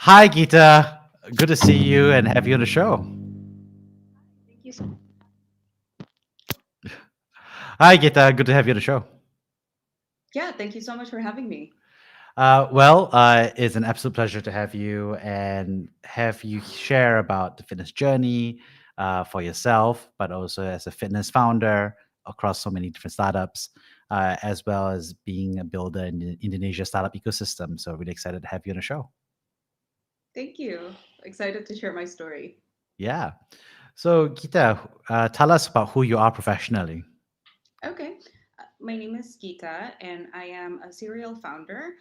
Hi, Gita. Good to see you and have you on the show. Thank you so Hi, Gita. Good to have you on the show. Yeah, thank you so much for having me. It's an absolute pleasure to have you and have you share about the fitness journey for yourself, but also as a fitness founder across so many different startups, as well as being a builder in the Indonesia startup ecosystem. So, really excited to have you on the show. Thank you. Excited to share my story. Yeah. So, Gita, tell us about who you are professionally. Okay. My name is Gita, and I am a serial founder.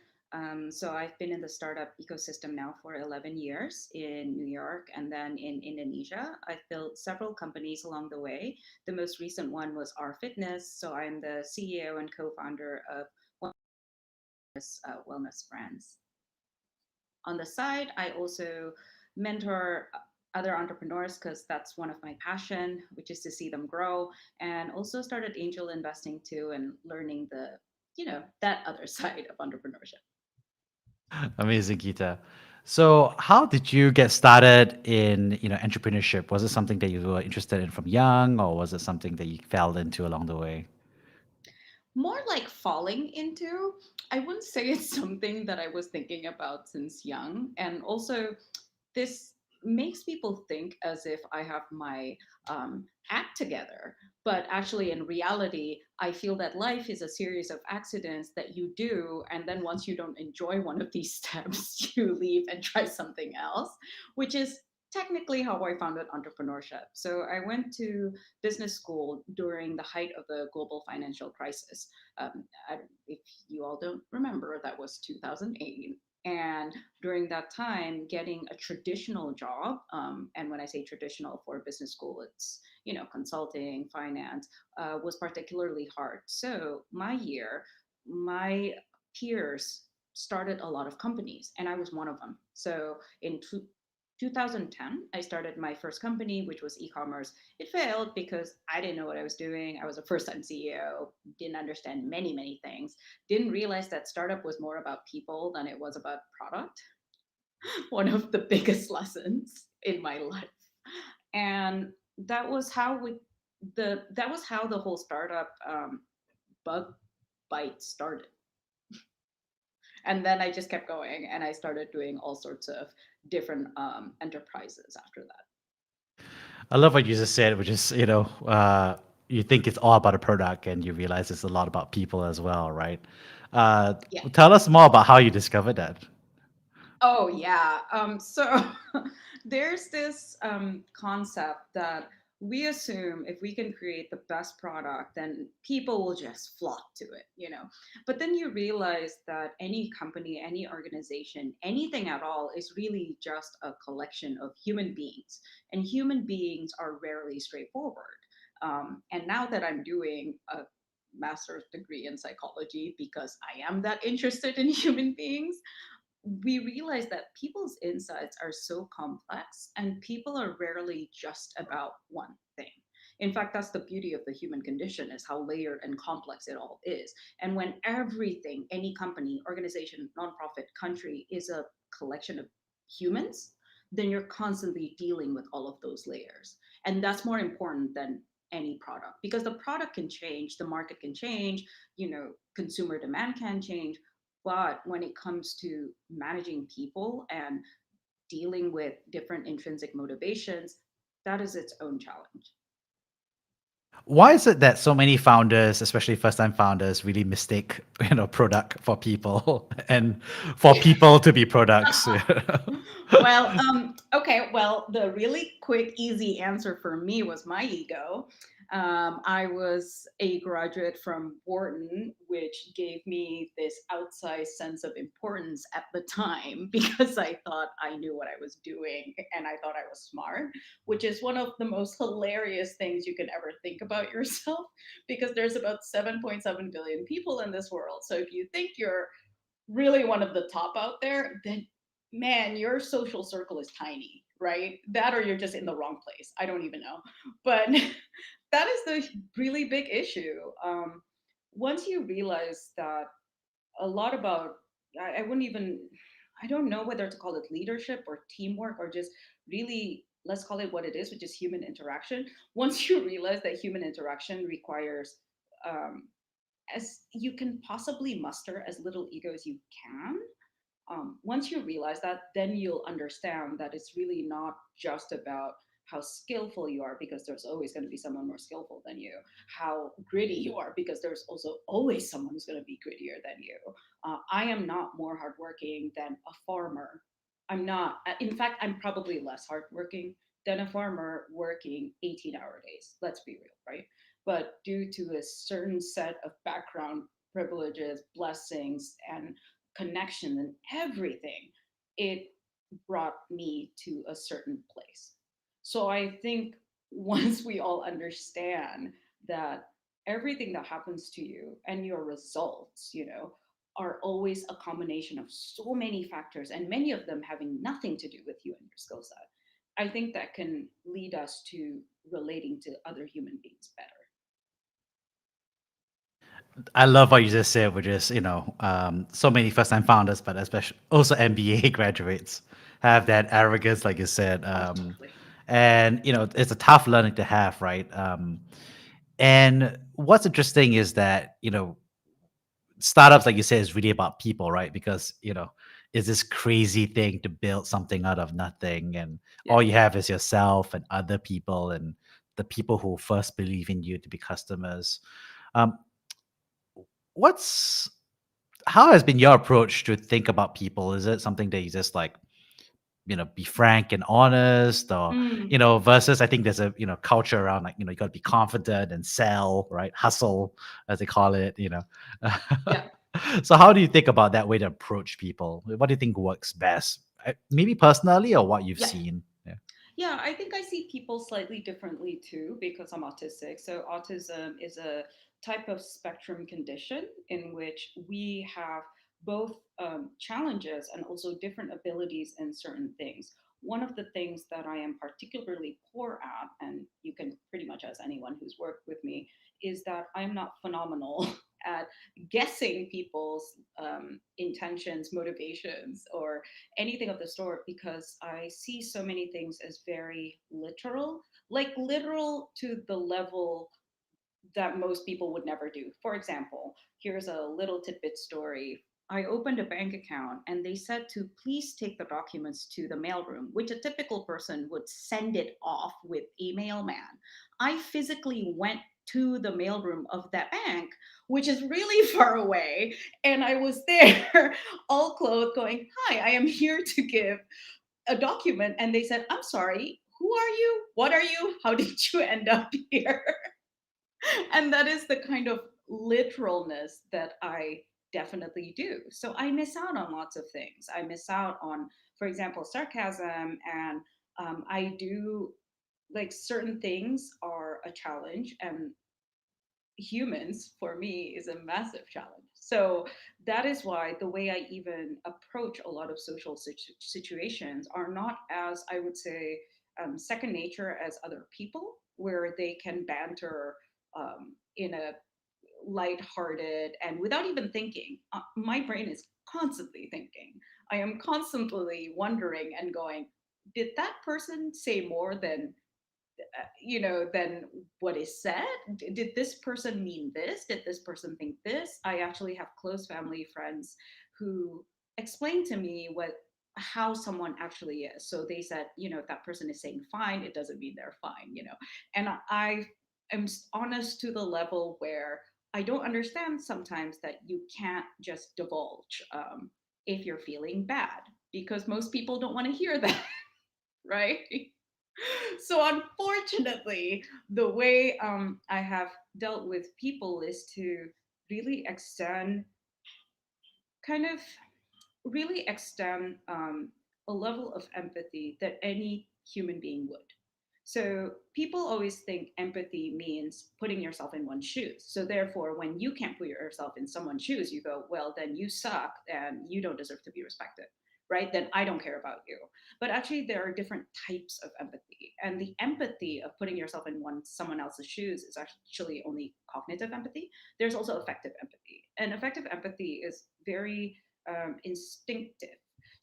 So I've been in the startup ecosystem now for 11 years in New York and then in Indonesia. I've built several companies along the way. The most recent one was RFitness. So I'm the CEO and co founder of one of this wellness brands. On the side, I also mentor other entrepreneurs because that's one of my passion, which is to see them grow, and also started angel investing too and learning that other side of entrepreneurship. Amazing, Gita. So, how did you get started in entrepreneurship? Was it something that you were interested in from young, or was it something that you fell into along the way? More like falling into. I wouldn't say it's something that I was thinking about since young. And also, this makes people think as if I have my act together. But actually, in reality, I feel that life is a series of accidents that you do. And then once you don't enjoy one of these steps, you leave and try something else, which is technically how I founded entrepreneurship. So I went to business school during the height of the global financial crisis. If you all don't remember, that was 2008. And during that time, getting a traditional job, and when I say traditional for business school, it's consulting, finance, was particularly hard. So my peers started a lot of companies, and I was one of them. So in 2010, I started my first company, which was e-commerce. It failed because I didn't know what I was doing. I was a first-time CEO, didn't understand many things, didn't realize that startup was more about people than it was about product. One of the biggest lessons in my life. And that was how the whole startup bug bite started. And then I just kept going and I started doing all sorts of different enterprises after that. I love what you just said, which is you think it's all about a product, and you realize it's a lot about people as well, right? Uh, Yeah. Tell us more about how you discovered that. Oh yeah. So there's this concept that we assume if we can create the best product, then people will just flock to it. But then you realize that any company, any organization, anything at all is really just a collection of human beings, and human beings are rarely straightforward. And now that I'm doing a master's degree in psychology because I am that interested in human beings, we realize that people's insights are so complex and people are rarely just about one thing. In fact, that's the beauty of the human condition, is how layered and complex it all is. And when everything, any company, organization, nonprofit, country, is a collection of humans, then you're constantly dealing with all of those layers. And that's more important than any product, because the product can change, the market can change, consumer demand can change, but when it comes to managing people and dealing with different intrinsic motivations, that is its own challenge. Why is it that so many founders, especially first-time founders, really mistake product for people and for people to be products? Well, okay. Well, the really quick, easy answer for me was my ego. I was a graduate from Wharton, which gave me this outsized sense of importance at the time because I thought I knew what I was doing and I thought I was smart, which is one of the most hilarious things you can ever think about yourself because there's about 7.7 billion people in this world. So if you think you're really one of the top out there, then man, your social circle is tiny, right? That or you're just in the wrong place. I don't even know. But that is the really big issue. Once you realize that a lot about, I wouldn't even, I don't know whether to call it leadership or teamwork or just really, let's call it what it is, which is human interaction. Once you realize that human interaction requires, um, as you can possibly muster as little ego as you can, once you realize that, then you'll understand that it's really not just about how skillful you are, because there's always going to be someone more skillful than you, how gritty you are, because there's also always someone who's going to be grittier than you. I am not more hardworking than a farmer. I'm not. In fact, I'm probably less hardworking than a farmer working 18-hour days. Let's be real, right? But due to a certain set of background privileges, blessings, and connection and everything, it brought me to a certain place. So I think once we all understand that everything that happens to you and your results, are always a combination of so many factors, and many of them having nothing to do with you and your skill set, I think that can lead us to relating to other human beings better. I love what you just said, which is, so many first time founders, but especially also MBA graduates have that arrogance, like you said. Oh, totally. And, it's a tough learning to have, right? And what's interesting is that, startups, like you said, is really about people, right? Because, it's this crazy thing to build something out of nothing. And Yeah. all you have is yourself and other people and the people who first believe in you to be customers. Um, what's How has been your approach to think about people? Is it something that you just like, be frank and honest, or, Mm, versus I think there's a, culture around like, you got to be confident and sell, right? Hustle, as they call it. yeah. So how do you think about that way to approach people? What do you think works best? Maybe personally or what you've Yeah. seen? Yeah. Yeah, I think I see people slightly differently too because I'm autistic. So, autism is a type of spectrum condition in which we have both challenges and also different abilities in certain things. One of the things that I am particularly poor at, and you can pretty much ask anyone who's worked with me, is that I'm not phenomenal at guessing people's intentions, motivations, or anything of the sort, because I see so many things as very literal, like literal to the level that most people would never do. For example, here's a little tidbit story. I opened a bank account and they said to please take the documents to the mailroom, which a typical person would send it off with a mailman. I physically went to the mailroom of that bank, which is really far away, and I was there all clothed going, "Hi, I am here to give a document." And they said, "I'm sorry, who are you? What are you? How did you end up here?" And that is the kind of literalness that I definitely do. So I miss out on lots of things. I miss out on, for example, sarcasm, and I do, like, certain things are a challenge, and humans for me is a massive challenge. So that is why the way I even approach a lot of social situations are not as, I would say, second nature as other people, where they can banter in a lighthearted and without even thinking. My brain is constantly thinking. I am constantly wondering and going, did that person say more than than what is said? Did this person mean this? Did this person think this? I actually have close family friends who explained to me how someone actually is. So they said, if that person is saying fine, it doesn't mean they're fine. And I am honest to the level where I don't understand sometimes that you can't just divulge if you're feeling bad, because most people don't want to hear that. Right? So unfortunately, the way I have dealt with people is to really extend, kind of really extend a level of empathy that any human being would. So people always think empathy means putting yourself in one's shoes. So therefore, when you can't put yourself in someone's shoes, you go, well, then you suck and you don't deserve to be respected, right? Then I don't care about you. But actually, there are different types of empathy, and the empathy of putting yourself in someone else's shoes is actually only cognitive empathy. There's also affective empathy, and affective empathy is very instinctive.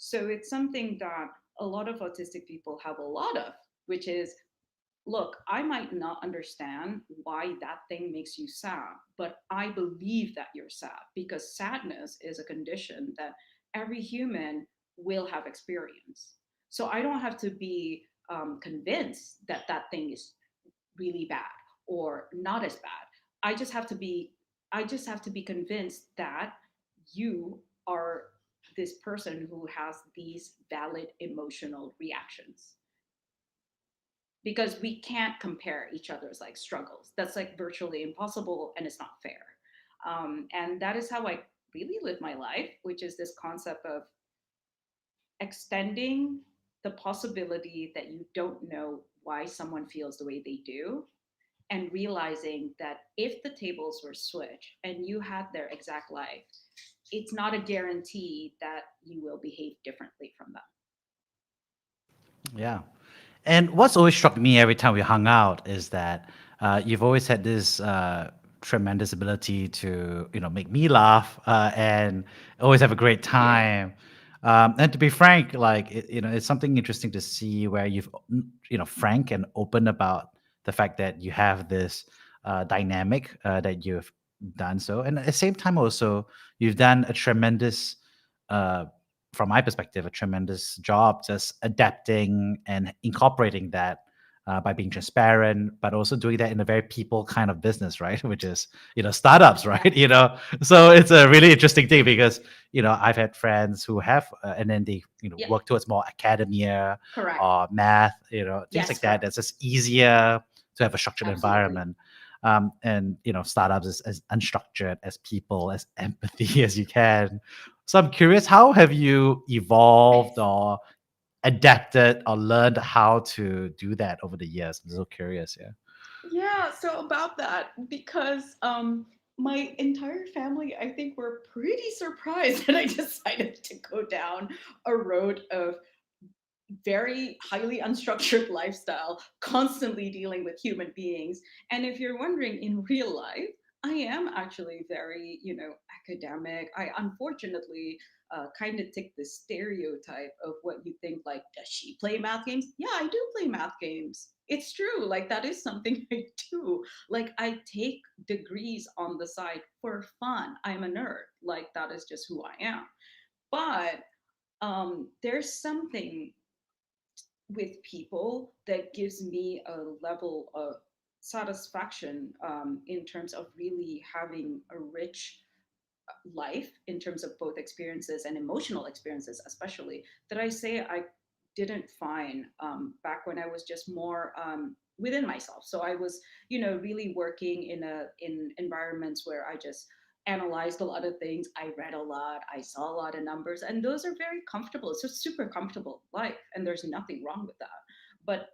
So it's something that a lot of autistic people have a lot of, which is, look, I might not understand why that thing makes you sad, but I believe that you're sad because sadness is a condition that every human will have experienced. So I don't have to be convinced that that thing is really bad or not as bad. I just have to be I just have to be convinced that you are this person who has these valid emotional reactions, because we can't compare each other's like struggles. That's like virtually impossible and it's not fair. And that is how I really live my life, which is this concept of extending the possibility that you don't know why someone feels the way they do, and realizing that if the tables were switched and you had their exact life, it's not a guarantee that you will behave differently from them. Yeah. And what's always struck me every time we hung out is that you've always had this tremendous ability to, make me laugh and always have a great Yeah, time. And to be frank, like, it's something interesting to see where you've, frank and open about the fact that you have this dynamic that you've done so. And at the same time, also, you've done a tremendous uh, from my perspective, a tremendous job just adapting and incorporating that by being transparent, but also doing that in a very people kind of business, right? Which is, startups, yeah, right? So it's a really interesting thing because, I've had friends who have, and then they, yeah, work towards more academia correct. or math, things Yes, like that. correct. That's just easier to have a structured Absolutely. environment. And startups is as unstructured as people, as empathy as you can. So I'm curious, how have you evolved Yes. or adapted or learned how to do that over the years? I'm so curious. Yeah. Yeah, so about that, because my entire family, I think, were pretty surprised that I decided to go down a road of very highly unstructured lifestyle, constantly dealing with human beings. And if you're wondering, in real life, I am actually very, academic. I unfortunately kind of take the stereotype of what you think, like, does she play math games? Yeah, I do play math games. It's true. Like, that is something I do. Like, I take degrees on the side for fun. I'm a nerd. Like, that is just who I am. But there's something with people that gives me a level of satisfaction in terms of really having a rich life in terms of both experiences and emotional experiences, especially, that I say I didn't find back when I was just more within myself. So I was, really working in environments where I just analyzed a lot of things. I read a lot. I saw a lot of numbers, and those are very comfortable. It's a super comfortable life, and there's nothing wrong with that. But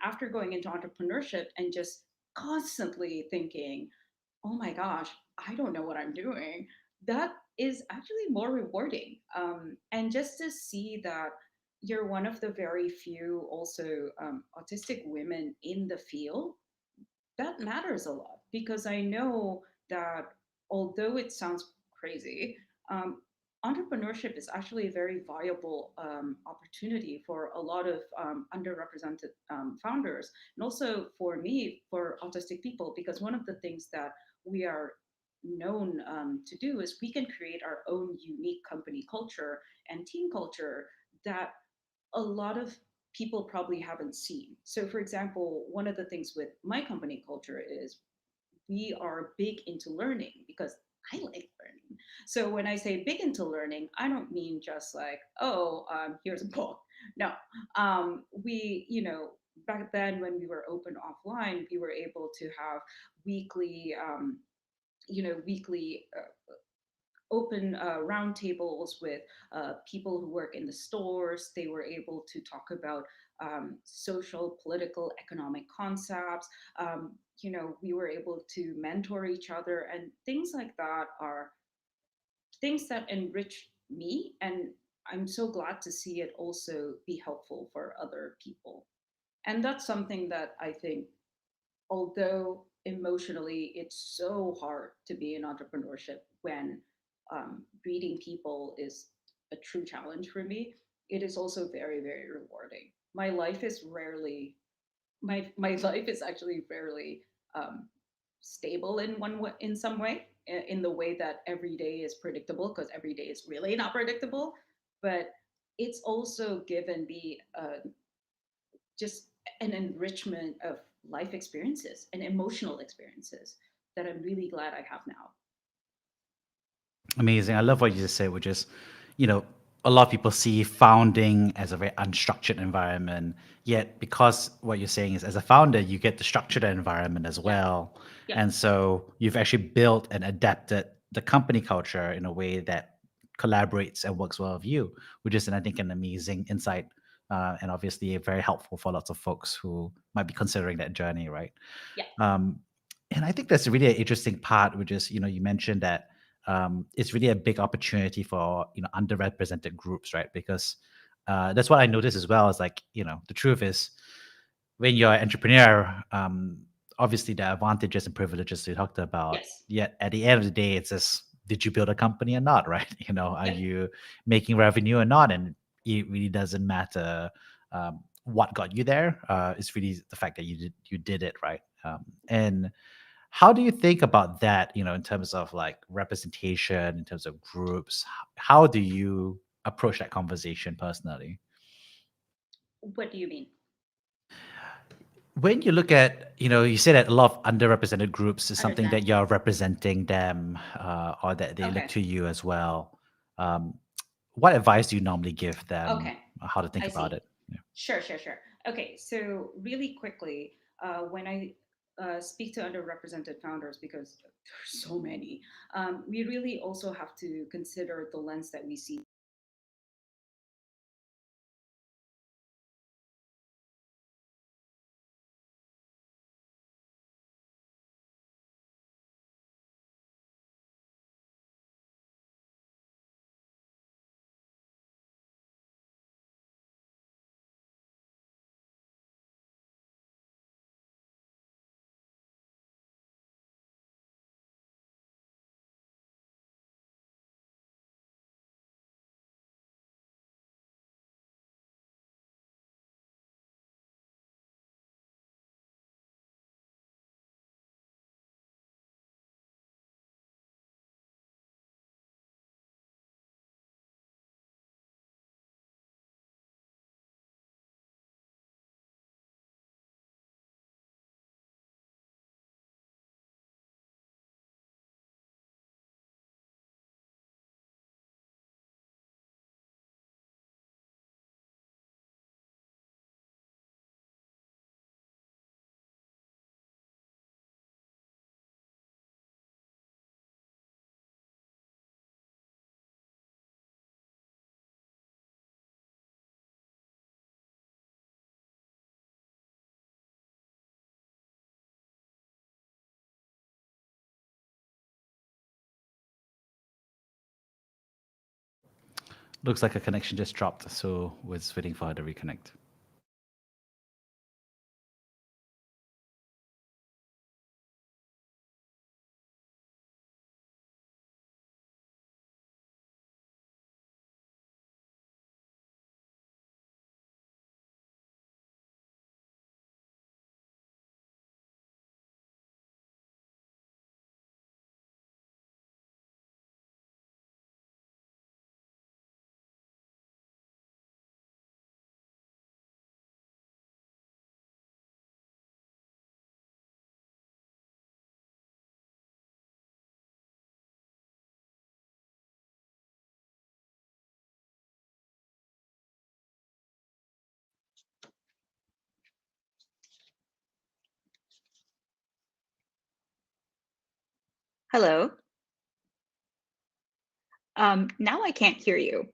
after going into entrepreneurship and just constantly thinking, oh my gosh, I don't know what I'm doing, that is actually more rewarding. And just to see that you're one of the very few also autistic women in the field, that matters a lot, because I know that although it sounds crazy, entrepreneurship is actually a very viable opportunity for a lot of underrepresented founders, and also for me, for autistic people, because one of the things that we are known to do is we can create our own unique company culture and team culture that a lot of people probably haven't seen. So, for example, one of the things with my company culture is we are big into learning, because I like learning. So when I say big into learning, I don't mean just like, oh, here's a book. No, back then when we were open offline, we were able to have weekly, weekly open roundtables with people who work in the stores. They were able to talk about social, political, economic concepts. We were able to mentor each other, and things like that are things that enrich me. And I'm so glad to see it also be helpful for other people. And that's something that I think, although emotionally it's so hard to be in entrepreneurship when reading people is a true challenge for me, it is also very, very rewarding. My life is rarely my life is actually rarely um, stable in in some way, in the way that every day is predictable, because every day is really not predictable. But it's also given me just an enrichment of life experiences and emotional experiences that I'm really glad I have now. Amazing. I love what you just said, which is, you know, a lot of people see founding as a very unstructured environment. Yet, because what you're saying is, as a founder, you get to structure the environment as Yeah. well. Yep. And so you've actually built and adapted the company culture in a way that collaborates and works well with you, which is, I think, an amazing insight. And obviously very helpful for lots of folks who might be considering that journey, right? Yeah. Um, and I think that's really an interesting part, which is, you mentioned that it's really a big opportunity for underrepresented groups, right? Because that's what I noticed as well. Is like the truth is when you're an entrepreneur, obviously there are advantages and privileges you talked about. Yes. Yet at the end of the day, it's just did you build a company or not, right? Are Yep. you making revenue or not? And it really doesn't matter what got you there. It's really the fact that you did it, right? And how do you think about that, in terms of like representation, in terms of groups? How do you approach that conversation personally? What do you mean? When you look at, you say that a lot of underrepresented groups is something Understand. that you're representing them, or that they look Okay. to you as well. Um, what advice do you normally give them Okay. how to think I about see. it? Yeah. Sure, sure, sure. Okay, so really quickly, when I speak to underrepresented founders, because there's so many, we really also have to consider the lens that we see. Looks like a connection just dropped, so we're just waiting for her to reconnect. Hello. Now I can't hear you.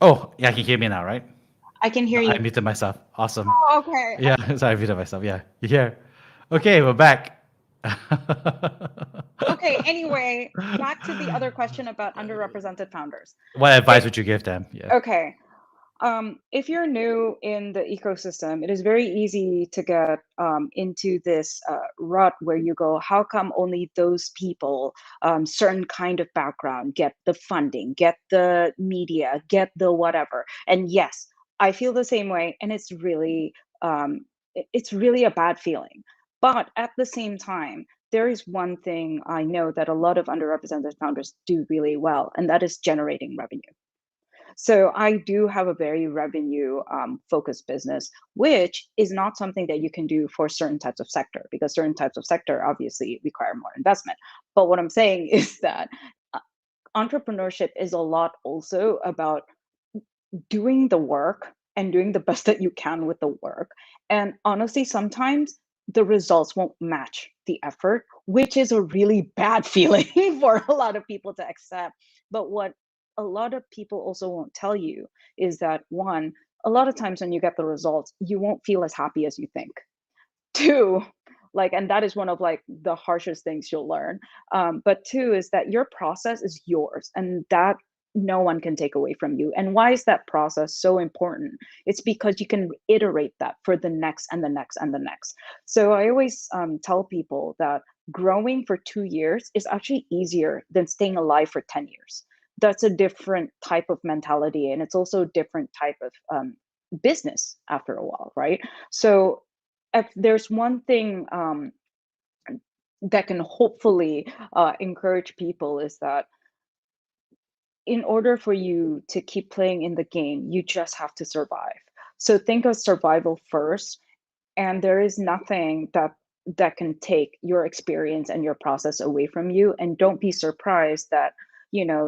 Oh, yeah, you can hear me now, right? I can hear I you. muted myself. Awesome. Oh, okay. Yeah, sorry, I muted myself. Yeah, you hear? Okay, we're back. Okay, anyway, back to the other question about underrepresented founders. What advice If would you give them? Yeah. okay, if you're new in the ecosystem, it is very easy to get into this rut where you go, how come only those people, certain kind of background, get the funding, get the media, get the whatever? And yes, I feel the same way, and it's really a bad feeling. But at the same time, there is one thing I know that a lot of underrepresented founders do really well, and that is generating revenue. So I do have a very revenue focused business, which is not something that you can do for certain types of sector, because certain types of sector obviously require more investment. But what I'm saying is that uh, entrepreneurship is a lot also about doing the work and doing the best that you can with the work. And honestly, sometimes the results won't match the effort, which is a really bad feeling for a lot of people to accept. But what a lot of people also won't tell you is that one, a lot of times when you get the results, you won't feel as happy as you think. Two, like, and that is one of like the harshest things you'll learn. But two is that your process is yours, and that no one can take away from you. And why is that process so important? It's because you can iterate that for the next and the next and the next. So I always tell people that growing for 2 years is actually easier than staying alive for 10 years. That's a different type of mentality, and it's also a different type of business after a while, right? So if there's one thing that can hopefully encourage people is that in order for you to keep playing in the game, you just have to survive. So think of survival first, and there is nothing that can take your experience and your process away from you. And don't be surprised that,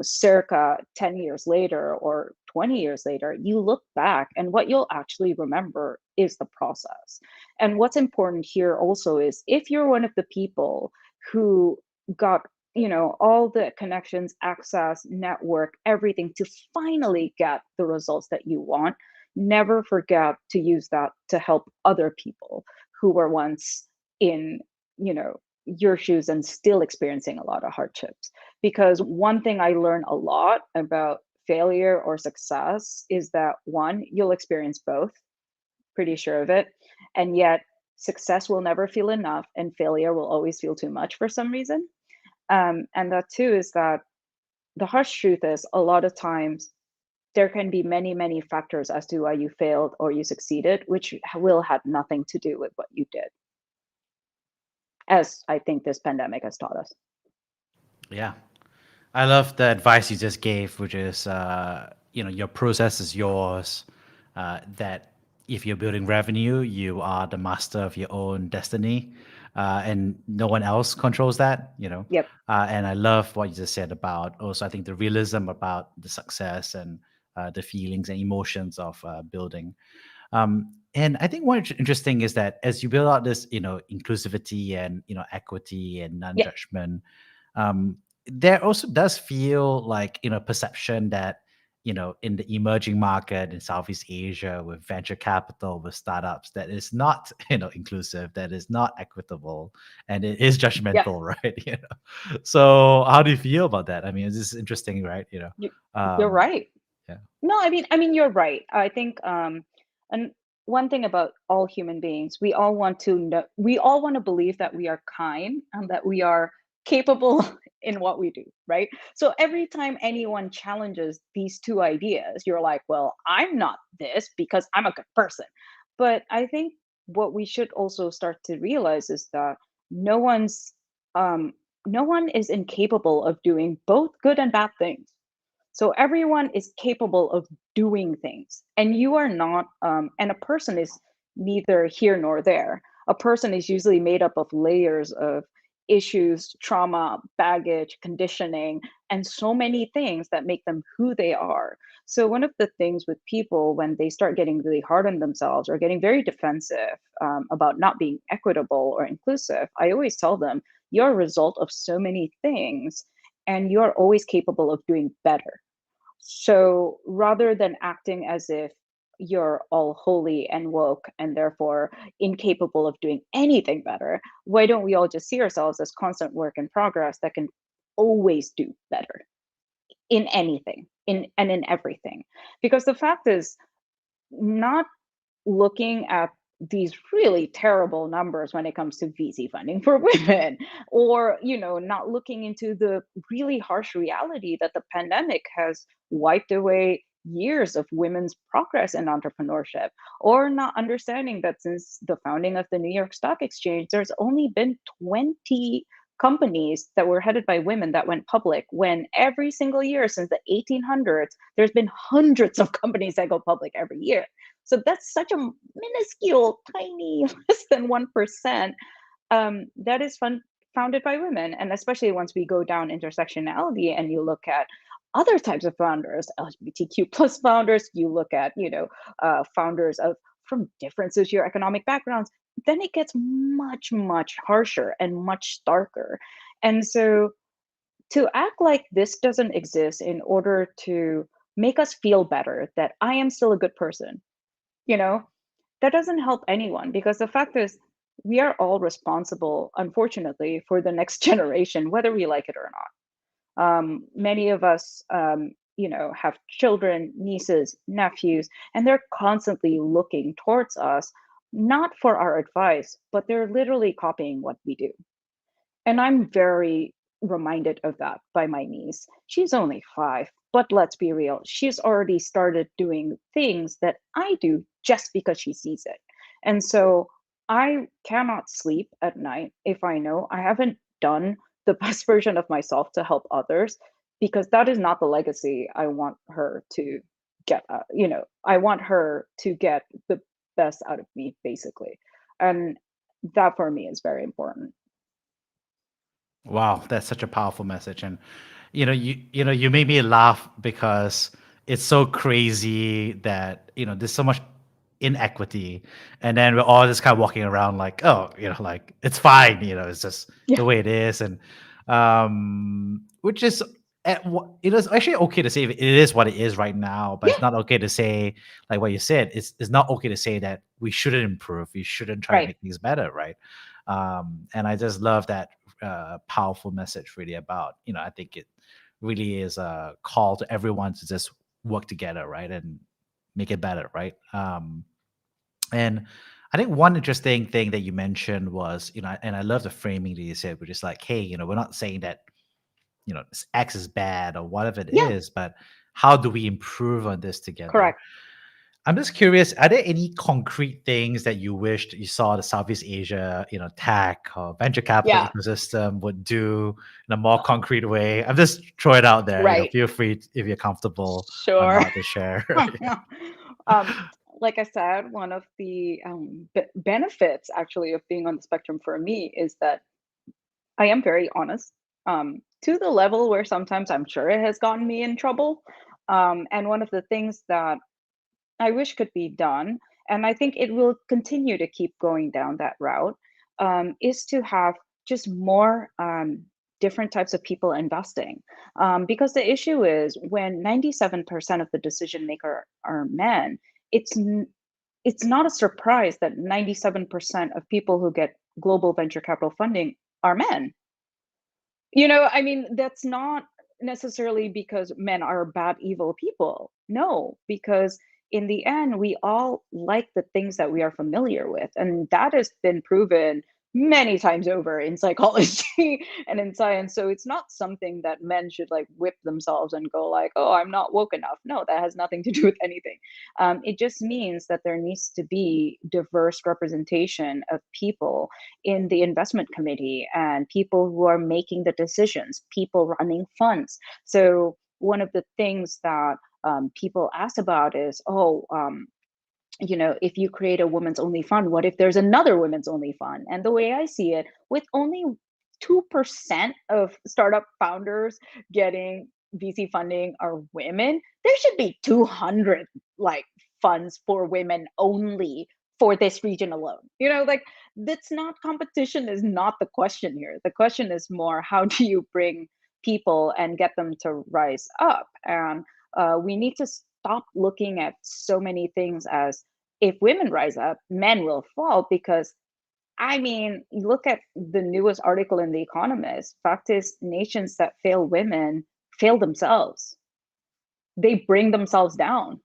circa 10 years later or 20 years later, you look back and what you'll actually remember is the process. And what's important here also is if you're one of the people who got all the connections, access, network, everything to finally get the results that you want, never forget to use that to help other people who were once in your shoes and still experiencing a lot of hardships. Because one thing I learned a lot about failure or success is that one, you'll experience both, pretty sure of it, and yet success will never feel enough and failure will always feel too much for some reason. And that too is that the harsh truth is a lot of times there can be many, many factors as to why you failed or you succeeded, which will have nothing to do with what you did, as I think this pandemic has taught us. Yeah. I love the advice you just gave, which is, your process is yours. That if you're building revenue, you are the master of your own destiny, and no one else controls that. Yep. And I love what you just said about also, I think the realism about the success and the feelings and emotions of building. And I think one interesting is that as you build out this, inclusivity and equity and Yep. non-judgment, there also does feel like perception that in the emerging market in Southeast Asia with venture capital with startups that is not inclusive, that is not equitable, and it is Yep. judgmental, right? So how do you feel about that? I mean, this is interesting, right? You, you're Um, right. yeah, No, I mean, you're right. I think, and one thing about all human beings, we all want to know, we all want to believe that we are kind and that we are capable in what we do, right? So every time anyone challenges these two ideas, you're like, well, I'm not this because I'm a good person. But I think what we should also start to realize is that no one's, um, no one is incapable of doing both good and bad things. So everyone is capable of doing things, and you are not. And a person is neither here nor there. A person is usually made up of layers of issues, trauma, baggage, conditioning, and so many things that make them who they are. So one of the things with people when they start getting really hard on themselves or getting very defensive about not being equitable or inclusive, I always tell them you're a result of so many things, and you're always capable of doing better. So rather than acting as if you're all holy and woke and therefore incapable of doing anything better, why don't we all just see ourselves as constant work in progress that can always do better in anything, in everything? Because the fact is, not looking at these really terrible numbers when it comes to VC funding for women, or not looking into the really harsh reality that the pandemic has wiped away years of women's progress in entrepreneurship, or not understanding that since the founding of the New York Stock Exchange, there's only been 20 companies that were headed by women that went public, when every single year since the 1800s there's been hundreds of companies that go public every year. So that's such a minuscule, tiny, less than 1% that is founded by women. And especially once we go down intersectionality and you look at other types of founders, LGBTQ plus founders, you look at, founders from different socioeconomic backgrounds, then it gets much, much harsher and much starker. And so to act like this doesn't exist in order to make us feel better that I am still a good person, you know, that doesn't help anyone, because the fact is, we are all responsible, unfortunately, for the next generation, whether we like it or not. Many of us, have children, nieces, nephews, and they're constantly looking towards us, not for our advice, but they're literally copying what we do. And I'm very reminded of that by my niece. She's only 5, but let's be real, she's already started doing things that I do just because she sees it. And so I cannot sleep at night if I know I haven't done the best version of myself to help others, because that is not the legacy I want her to get. I want her to get the best out of me, basically. And that for me is very important. Wow, that's such a powerful message. And you made me laugh because it's so crazy that there's so much inequity, and then we're all just kind of walking around like, oh, like it's fine, it's just Yeah, the way it is. And which is it's actually okay to say it is what it is right now, but it's yeah, not okay to say, like what you said, it's not okay to say that we shouldn't improve, we shouldn't try to right. make things better, right? And I just love that powerful message, really, about I think it really is a call to everyone to just work together, right, and make it better, right? And I think one interesting thing that you mentioned was, and I love the framing that you said, which is like, hey, we're not saying that X is bad or whatever it Yeah, is, but how do we improve on this together? correct. I'm just curious, are there any concrete things that you wished you saw the Southeast Asia, tech or venture capital Yeah, ecosystem would do in a more concrete way? I'm just throwing it out there, right. feel free if you're comfortable or Sure. not to share. um, like I said, one of the benefits actually of being on the spectrum for me is that I am very honest, to the level where sometimes I'm sure it has gotten me in trouble. And one of the things that I wish could be done, and I think it will continue to keep going down that route, is to have just more different types of people investing. Because the issue is, when 97% of the decision maker are men, it's it's not a surprise that 97% of people who get global venture capital funding are men. I mean, that's not necessarily because men are bad, evil people. No, because in the end, we all like the things that we are familiar with. And that has been proven many times over in psychology and in science. So it's not something that men should like whip themselves and go like, oh, I'm not woke enough. No, that has nothing to do with anything. It just means that there needs to be diverse representation of people in the investment committee and people who are making the decisions, people running funds. So one of the things that people ask about is, if you create a women's only fund, what if there's another women's only fund? And the way I see it, with only 2% of startup founders getting VC funding are women, there should be 200 like funds for women only for this region alone. Like, that's not, competition is not the question here. The question is more, how do you bring people and get them to rise up? And We need to stop looking at so many things as if women rise up, men will fall. Because I mean, look at the newest article in The Economist. Fact is, nations that fail women fail themselves. They bring themselves down,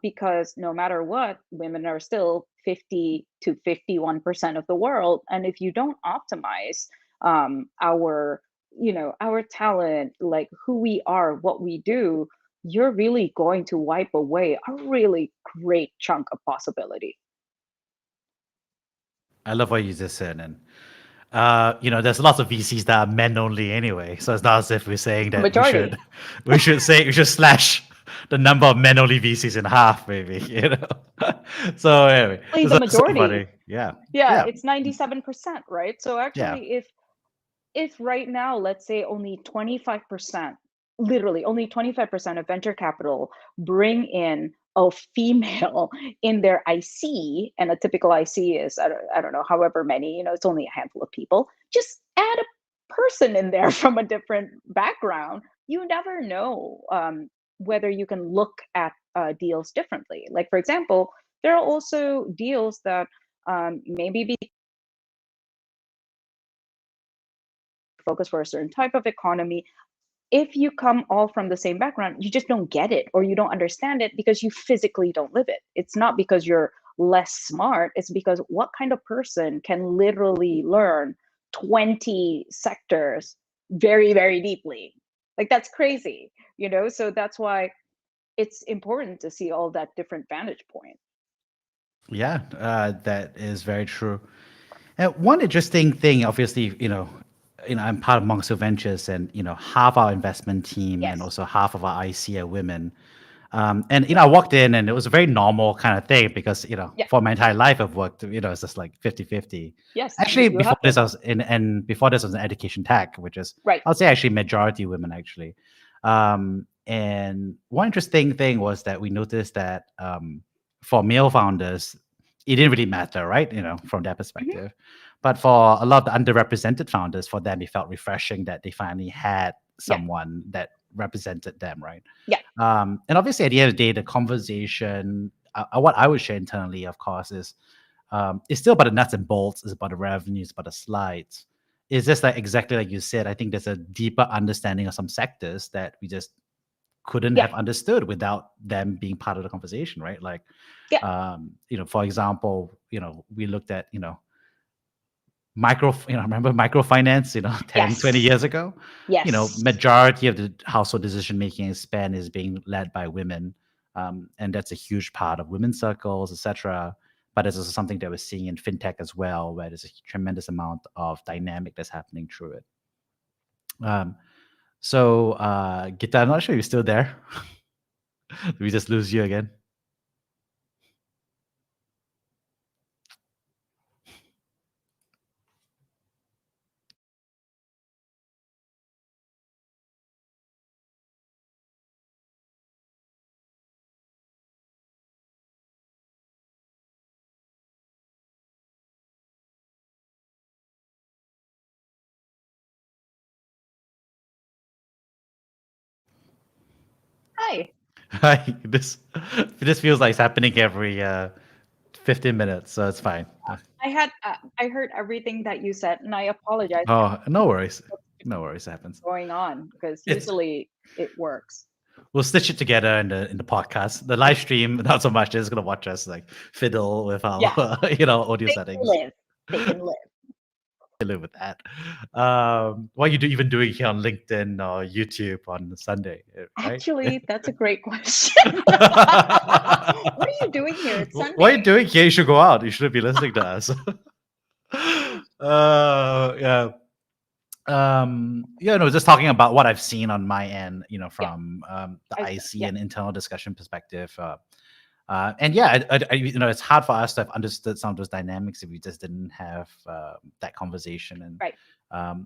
because no matter what, women are still 50 to 51% of the world. And if you don't optimize our, our talent, like who we are, what we do, you're really going to wipe away a really great chunk of possibility. I love what you just said. And there's lots of VCs that are men only anyway. So it's not as if we're saying A that majority. we should slash the number of men only VCs in half, maybe. So anyway, Actually, it's the so majority. funny. Yeah, Yeah, yeah, it's 97%, right? So yeah. actually, if right now, let's say only 25%, literally only 25% of venture capital bring in a female in their IC, and a typical IC is, I don't know, however many, it's only a handful of people, just add a person in there from a different background. You never know whether you can look at deals differently. Like, for example, there are also deals that maybe be focused for a certain type of economy. If you come all from the same background, you just don't get it, or you don't understand it because you physically don't live it. It's not because you're less smart, it's because what kind of person can literally learn 20 sectors very, very deeply? Like, that's crazy, So that's why it's important to see all that different vantage point. Yeah, that is very true. And one interesting thing, obviously, I'm part of Monk Ventures, and half our investment team and Yes. also half of our IC are women. And I walked in, and it was a very normal kind of thing because Yeah. for my entire life I've worked, it's just like 50-50. Yes, Actually, you have been. before this was in education tech, which is Right. I'll say actually majority women actually. And one interesting thing was that we noticed that for male founders, it didn't really matter, right? From their Mhm. perspective. But for a lot of the underrepresented founders, for them, it felt refreshing that they finally had Yeah. someone that represented them, right? Yeah. And obviously, at the end of the day, the conversation, what I would share internally, of course, is it's still about the nuts and bolts. It's about the revenues, about the slides. It's just like exactly like you said. I think there's a deeper understanding of some sectors that we just couldn't Yeah. have understood without them being part of the conversation, right? Like, Yeah. for example, we looked at, remember microfinance, 10, 20 Yes. years ago? Yes. Majority of the household decision making span is being led by women. And that's a huge part of women's circles, etc. But it's also something that we're seeing in fintech as well, where there's a tremendous amount of dynamic that's happening through it. Gita, I'm not sure you're still there. Did we just lose you again? Hi. Hi, this feels like it's happening every 15 minutes, so it's fine. I heard everything that you said, and I apologize Oh, no worries. No worries, it happens. going on, because It's usually it works. We'll stitch it together in the podcast. The live stream, not so much. They're just gonna watch us like fiddle with our Yeah, audio they can settings. live. They can live. Live with that. What are you even doing here on LinkedIn or YouTube on Sunday, right? Actually, that's a great question. What are you doing here? It's What are you Sunday. doing here? You should go out. You shouldn't be listening to us. Yeah. Just talking about what I've seen on my end, Yeah, from the IC yeah, and internal discussion perspective. And yeah, it's hard for us to have understood some of those dynamics if we just didn't have that conversation. And right.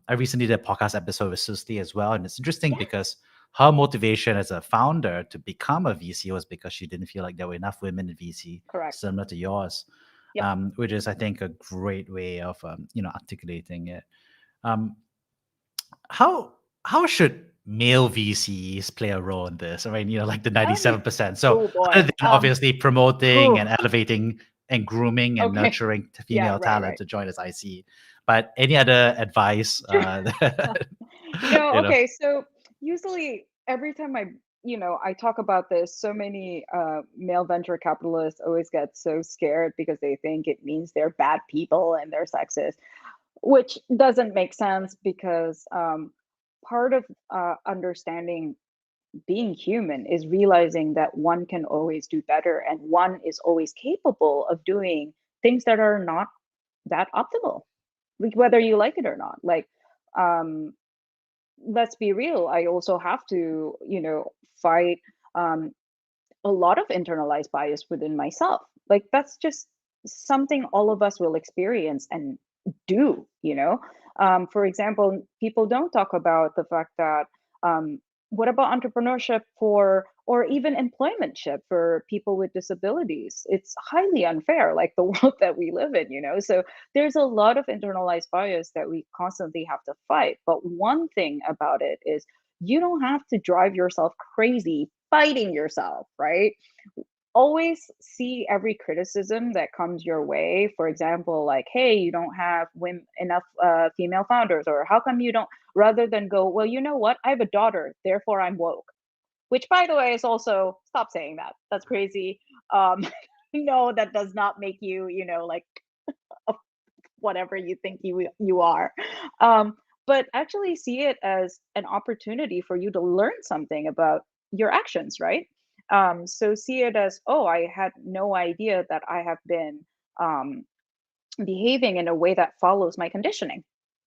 I recently did a podcast episode with Susti as well, and it's interesting Yeah, because her motivation as a founder to become a VC was because she didn't feel like there were enough women in VC, correct. similar to yours, Yep. which is, I think, a great way of articulating it. Um, how how should male VCs play a role in this? I mean, like the Um, 97%. So oh other boy. than obviously promoting Whew, and elevating and grooming and okay. nurturing Yeah, female right, talent right. to join as IC, but any other advice Sure. that, No, you know? okay. So usually every time I talk about this, so many male venture capitalists always get so scared because they think it means they're bad people and they're sexist, which doesn't make sense because part of understanding being human is realizing that one can always do better and one is always capable of doing things that are not that optimal, like whether you like it or not. Like, um, let's be real. I also have to, fight um, a lot of internalized bias within myself. Like that's just something all of us will experience and do, For example, people don't talk about the fact that what about entrepreneurship for or even employmentship for people with disabilities? It's highly unfair, like the world that we live in. So there's a lot of internalized bias that we constantly have to fight. But one thing about it is you don't have to drive yourself crazy fighting yourself, right? Always see every criticism that comes your way. For example, like, hey, you don't have enough female founders, or how come you don't, rather than go, well, you know what? I have a daughter, therefore I'm woke. Which, by the way, is also stop saying that. That's crazy. Um, no, that does not make you, like whatever you think you are. But actually see it as an opportunity for you to learn something about your actions, right? So see it as, oh, I had no idea that I have been um, behaving in a way that follows my conditioning,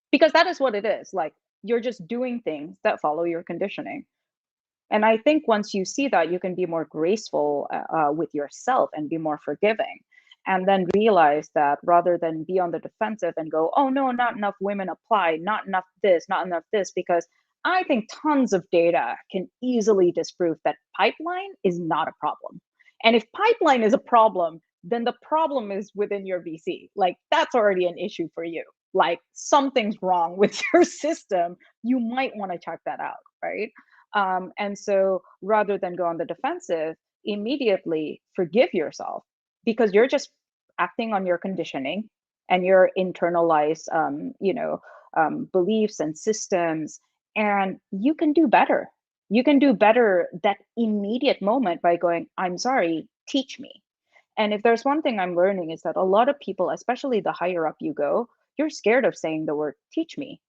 because that is what it is. Like you're just doing things that follow your conditioning. And I think once you see that, you can be more graceful with yourself and be more forgiving. And then realize that rather than be on the defensive and go, oh, no, not enough women apply, not enough this, not enough this, because I think tons of data can easily disprove that pipeline is not a problem. And if pipeline is a problem, then the problem is within your VC. Like that's already an issue for you. Like something's wrong with your system. You might want to check that out, right? And so rather than go on the defensive, immediately forgive yourself because you're just acting on your conditioning and your internalized, beliefs and systems, and you can do better. You can do better that immediate moment by going, I'm sorry, teach me. And if there's one thing I'm learning is that a lot of people, especially the higher up you go, you're scared of saying the word teach me,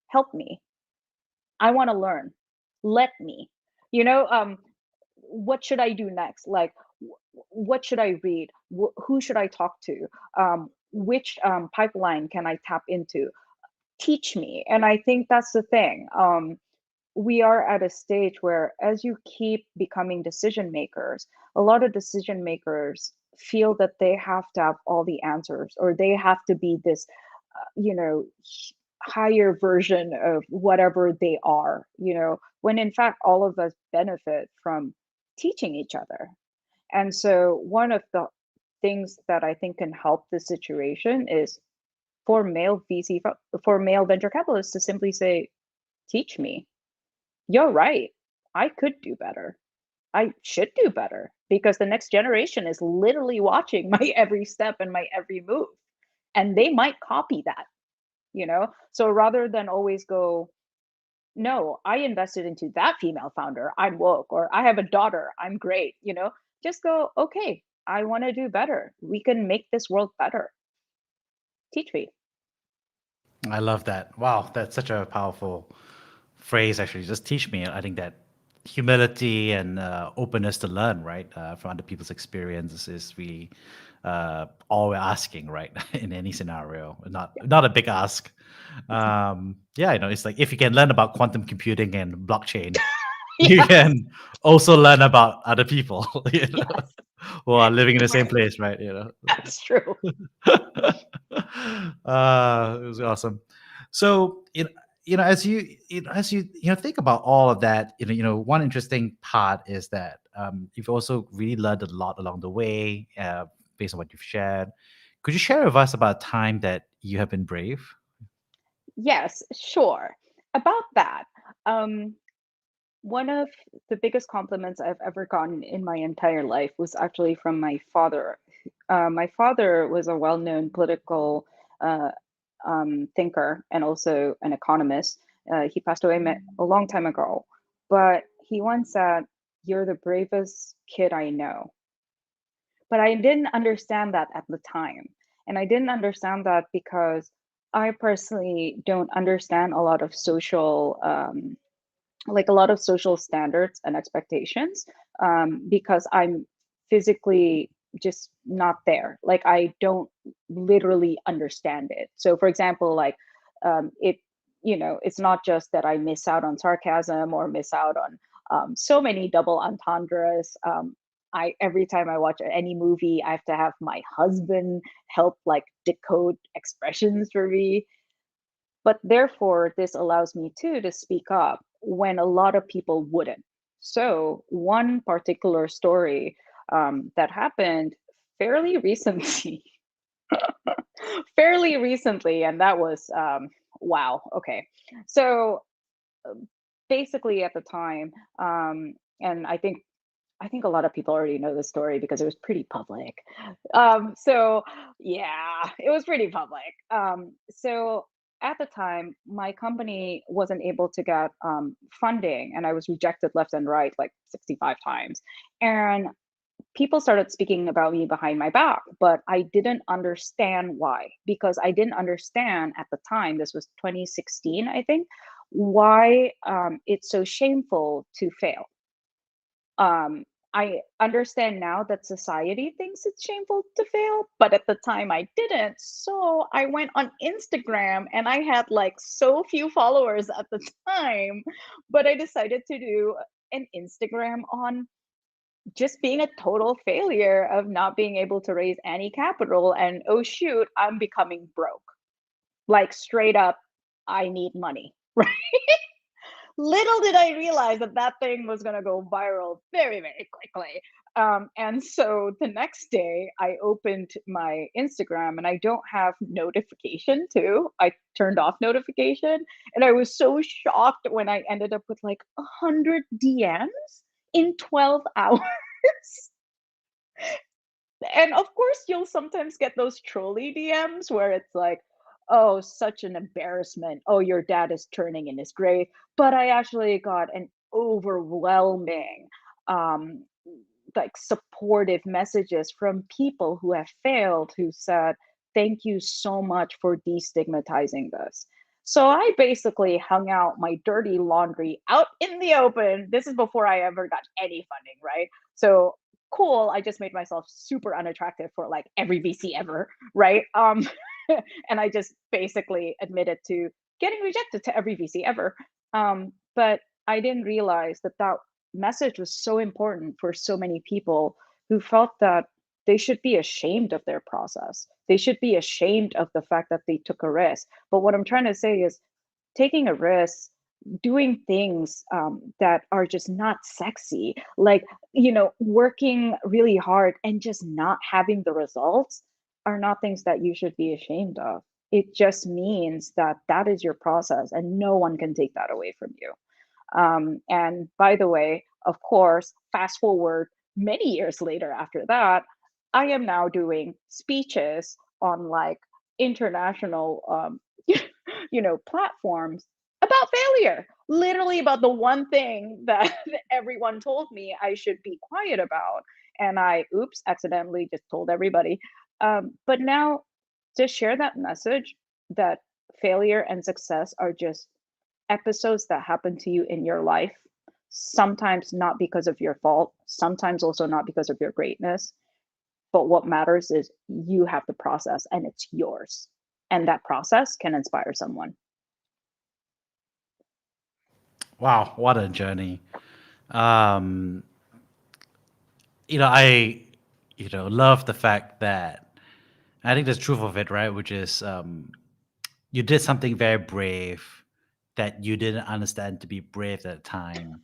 help me, I want to learn. Let me. You know, what should I do next? Like, what should I read? Who should I talk to? Which pipeline can I tap into? Teach me. And I think that's the thing. We are at a stage where, as you keep becoming decision makers, a lot of decision makers feel that they have to have all the answers or they have to be this higher version of whatever they are, when in fact all of us benefit from teaching each other. And so one of the things that I think can help this situation is for for male venture capitalists to simply say, teach me. You're right. I could do better. I should do better because the next generation is literally watching my every step and my every move. And they might copy that. So rather than always go, no, I invested into that female founder, I'm woke, or I have a daughter, I'm great. Just go, okay, I want to do better. We can make this world better. Teach me. I love that. Wow, that's such a powerful phrase, actually. Just teach me. I think that humility and openness to learn, right, from other people's experiences is really all we're asking, right, in any scenario. Not a big ask. Yeah, it's like if you can learn about quantum computing and blockchain, you Yes, can also learn about other people, yes, who are living in the same exactly. place, right? That's true. It was awesome. So, as you think about all of that, one interesting part is that you've also really learned a lot along the way, based on what you've shared. Could you share with us about a time that you have been brave? Yes, sure. About that. Um, One of the biggest compliments I've ever gotten in my entire life was actually from my father. My father was a well-known political uh, thinker and also an economist. He passed away a long time ago, but he once said, "You're the bravest kid I know." But I didn't understand that at the time. And I didn't understand that because I personally don't understand a lot of social like a lot of social standards and expectations, because I'm physically just not there. Like I don't literally understand it. So, for example, like it, it's not just that I miss out on sarcasm or miss out on so many double entendres. I every time I watch any movie, I have to have my husband help like decode expressions for me, but therefore, this allows me too to speak up when a lot of people wouldn't. So, one particular story that happened fairly recently, fairly recently, and that was wow. Okay, so basically at the time, and I think a lot of people already know this story because it was pretty public. So yeah, it was pretty public. So at the time, my company wasn't able to get funding, and I was rejected left and right like 65 times. And people started speaking about me behind my back, but I didn't understand why, because I didn't understand at the time, this was 2016, I think, why it's so shameful to fail. I understand now that society thinks it's shameful to fail, but at the time I didn't. So I went on Instagram and I had like so few followers at the time, but I decided to do an Instagram on just being a total failure of not being able to raise any capital. And oh, shoot, I'm becoming broke. Like straight up, I need money. Little did I realize that that thing was going to go viral very, very quickly. And so the next day, I opened my Instagram and I don't have notification too. I turned off notification. And I was so shocked when I ended up with like 100 DMs in 12 hours. And of course, you'll sometimes get those trolley DMs where it's like, oh, such an embarrassment. Oh, your dad is turning in his grave. But I actually got an overwhelming, um, like supportive messages from people who have failed who said, thank you so much for destigmatizing this. So I basically hung out my dirty laundry out in the open. This is before I ever got any funding, right? So cool, I just made myself super unattractive for like every VC ever, right? And I just basically admitted to getting rejected to every VC ever. But I didn't realize that that message was so important for so many people who felt that they should be ashamed of their process. They should be ashamed of the fact that they took a risk. But what I'm trying to say is taking a risk, doing things that are just not sexy, like, working really hard and just not having the results are not things that you should be ashamed of. It just means that that is your process and no one can take that away from you. And by the way, of course, fast forward many years later after that, I am now doing speeches on like international, platforms about failure. Literally about the one thing that everyone told me I should be quiet about, and I, oops, accidentally just told everybody. But now to share that message that failure and success are just episodes that happen to you in your life, sometimes not because of your fault, sometimes also not because of your greatness. But what matters is you have the process and it's yours. And that process can inspire someone. Wow, what a journey. Um, I, love the fact that I think there's truth of it, right? Which is you did something very brave that you didn't understand to be brave at the time.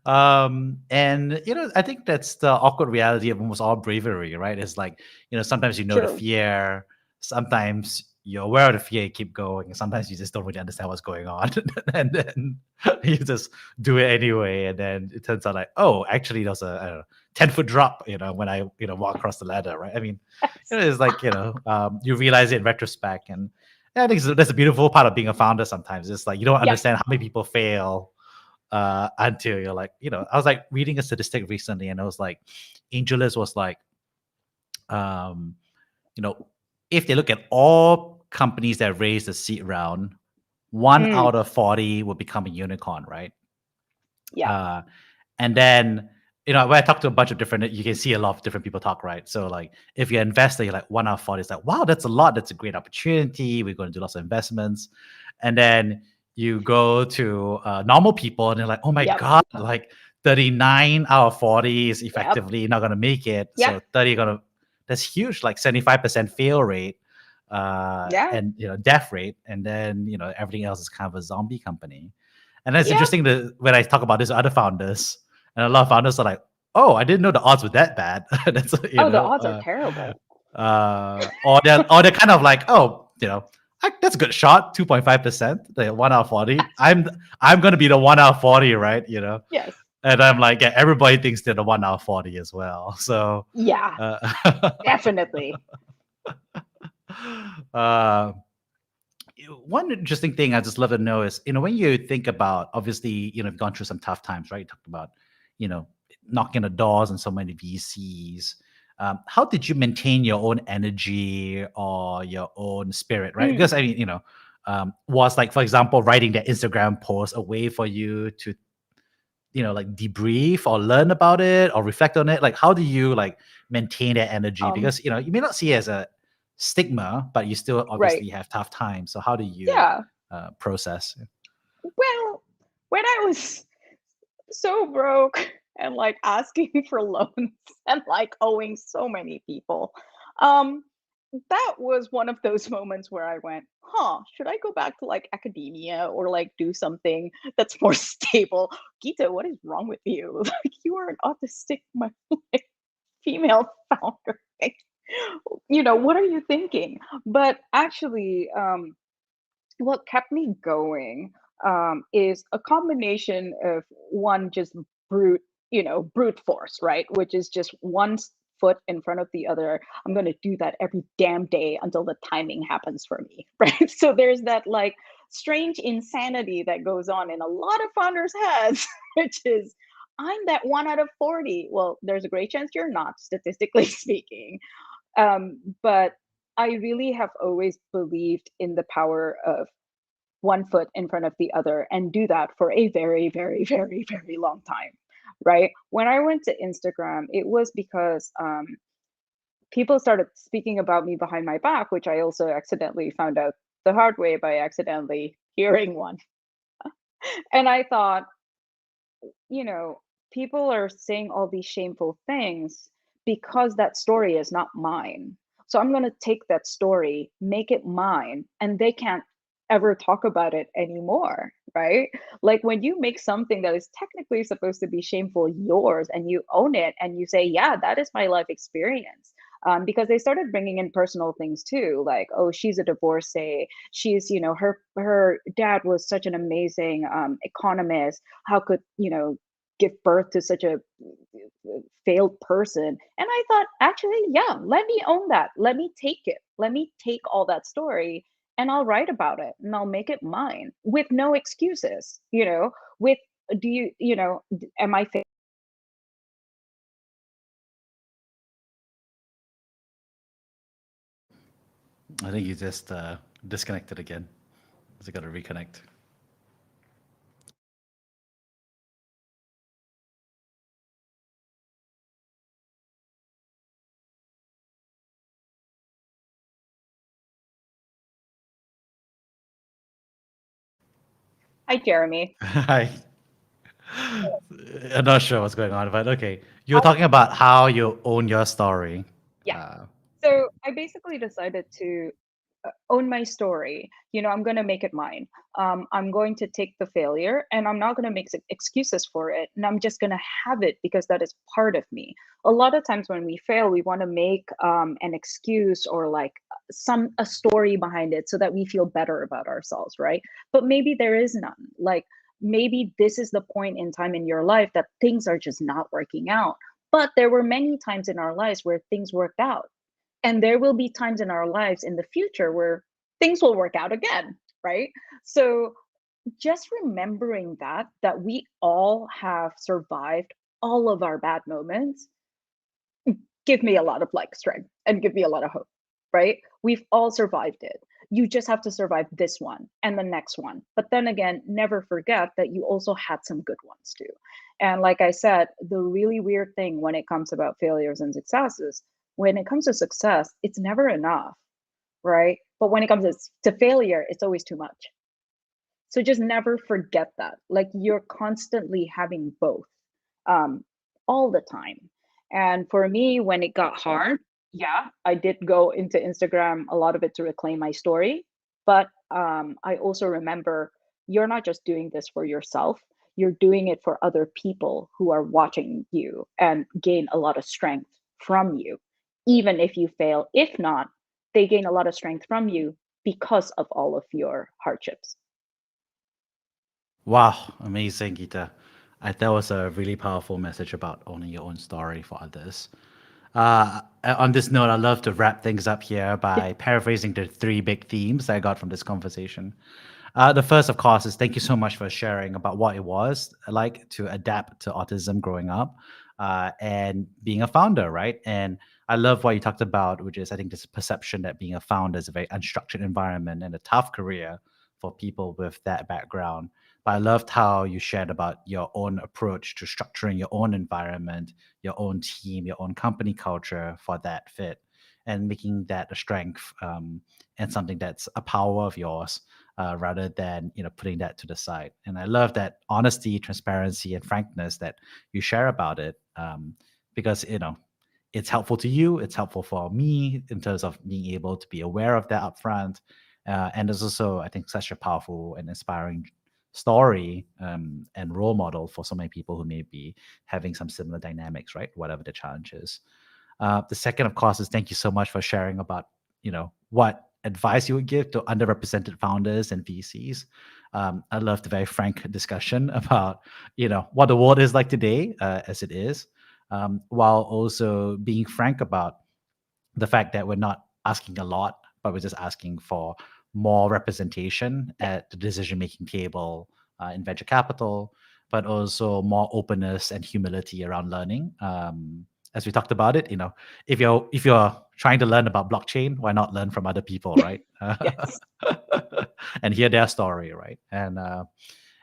And I think that's the awkward reality of almost all bravery, right? It's like, sometimes you know the True. fear, sometimes you're aware of the fear, you keep going, and sometimes you just don't really understand what's going on, and then you just do it anyway, and then it turns out like, oh, actually there's a, I don't know, 10-foot drop, when I walk across the ladder, right? I mean, it's like, you realize it in retrospect, and I think that's a beautiful part of being a founder. Sometimes it's like you don't Yep. understand how many people fail until you're like, I was like reading a statistic recently, and it was like AngelList was like, if they look at all companies that raised the seed round, one out of 40 will become a unicorn, right? Yeah. And then, when I talk to a bunch of different, you can see a lot of different people talk, right? So like, if you're an investor, you're like 1 out of 40. It's like, wow, that's a lot. That's a great opportunity. We're going to do lots of investments. And then you go to normal people, and they're like, oh my Yep. God, like 39 out of 40 is effectively not going to make it. Yep. So 30 that's huge, like 75% fail rate, Yeah. and death rate, and then everything else is kind of a zombie company. And that's Yep. interesting when I talk about this to other founders, and a lot of founders are like, "Oh, I didn't know the odds were that bad." That's The odds are terrible. or they're kind of like, "Oh, that's a good shot, 2.5%, the 1 out of 40. I'm gonna be the 1 out of 40, right? Yes. And I'm like, yeah, everybody thinks they're the 1 out of 40 as well. So Yeah, definitely. One interesting thing I just love to know is, when you think about, obviously, you've gone through some tough times, right? You talked about, knocking the doors on so many VCs. How did you maintain your own energy or your own spirit, right? Because I mean, was like, for example, writing that Instagram post a way for you to, like debrief or learn about it or reflect on it? Like, how do you like maintain that energy? Because, you may not see it as a stigma, but you still obviously have tough times. So how do you process? Well, when I was so broke and like asking for loans and like owing so many people, that was one of those moments where I went, should I go back to like academia or like do something that's more stable? Gita, what is wrong with you? Like, you are an autistic like, female founder. Like, what are you thinking? But actually, what kept me going is a combination of one, just brute, brute force, right? Which is just one foot in front of the other. I'm going to do that every damn day until the timing happens for me, right? So there's that like strange insanity that goes on in a lot of founders' heads, which is, I'm that 1 out of 40. Well, there's a great chance you're not, statistically speaking. But I really have always believed in the power of one foot in front of the other and do that for a very, very, very, very long time, right? When I went to Instagram, it was because people started speaking about me behind my back, which I also accidentally found out the hard way by accidentally hearing one. And I thought, people are saying all these shameful things because that story is not mine. So I'm going to take that story, make it mine, and they can't ever talk about it anymore, right? Like when you make something that is technically supposed to be shameful yours and you own it and you say, yeah, that is my life experience. Because they started bringing in personal things too, like, oh, she's a divorcee. She's, her dad was such an amazing economist. How could, give birth to such a failed person? And I thought, actually, yeah, let me own that. Let me take it. Let me take all that story and I'll write about it and I'll make it mine with no excuses, with, do you, am I I think you just disconnected again. So got to reconnect. Hi, Jeremy. Hi. I'm not sure what's going on, but okay. You're talking about how you own your story. Yeah. So I basically decided to own my story. I'm going to make it mine. I'm going to take the failure and I'm not going to make excuses for it. And I'm just going to have it because that is part of me. A lot of times when we fail, we want to make an excuse or like a story behind it so that we feel better about ourselves, right? But maybe there is none. Like maybe this is the point in time in your life that things are just not working out. But there were many times in our lives where things worked out, and there will be times in our lives in the future where things will work out again, right? So just remembering that we all have survived all of our bad moments give me a lot of like strength and give me a lot of hope, right? We've all survived it. You just have to survive this one and the next one. But then again, never forget that you also had some good ones too. And like I said, the really weird thing when it comes about failures and successes, when it comes to success, it's never enough, right? But when it comes to failure, it's always too much. So just never forget that. Like you're constantly having both, all the time. And for me, when it got hard, yeah, I did go into Instagram, a lot of it to reclaim my story. But I also remember you're not just doing this for yourself, you're doing it for other people who are watching you and gain a lot of strength from you, even if you fail. If not, they gain a lot of strength from you because of all of your hardships. Wow, amazing, Gita. That was a really powerful message about owning your own story for others. On this note, I'd love to wrap things up here Yeah. by paraphrasing the three big themes I got from this conversation. The first, of course, is thank you so much for sharing about what it was like to adapt to autism growing up and being a founder, right? And I love what you talked about, which is I think this perception that being a founder is a very unstructured environment and a tough career for people with that background. But I loved how you shared about your own approach to structuring your own environment, your own team, your own company culture for that fit, and making that a strength and something that's a power of yours rather than putting that to the side. And I love that honesty, transparency, and frankness that you share about it because it's helpful to you. It's helpful for me in terms of being able to be aware of that upfront. And there's also, I think, such a powerful and inspiring story and role model for so many people who may be having some similar dynamics, right? Whatever the challenge is. The second, of course, is thank you so much for sharing about what advice you would give to underrepresented founders and VCs. I love the very frank discussion about what the world is like today as it is, while also being frank about the fact that we're not asking a lot, but we're just asking for more representation at the decision making table in venture capital, but also more openness and humility around learning. As we talked about it, if you're trying to learn about blockchain, why not learn from other people, right? Yes. And hear their story, right? And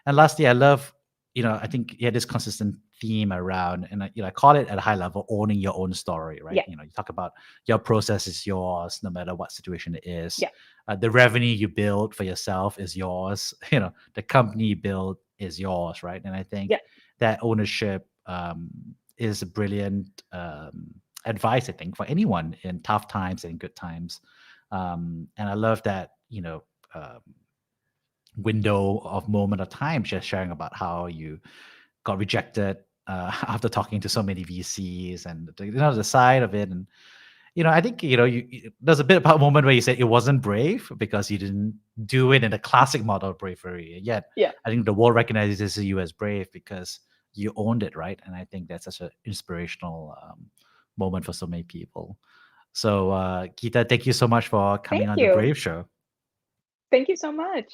lastly, I love, I think you had this consistent theme around, and I call it at a high level, owning your own story, right? Yeah. You talk about your process is yours, no matter what situation it is. Yeah. The revenue you build for yourself is yours. The company you build is yours, right? And I think Yeah. that ownership is a brilliant advice, I think, for anyone in tough times and good times. And I love that, um, window of moment of time, just sharing about how you got rejected after talking to so many VCs and the side of it. And I think there's a bit about a moment where you said it wasn't brave because you didn't do it in the classic model of bravery. Yet Yeah. I think the world recognizes you as brave because you owned it, right? And I think that's such an inspirational moment for so many people. So Gita, thank you so much for coming Thank on the you. Brave Show. Thank you so much.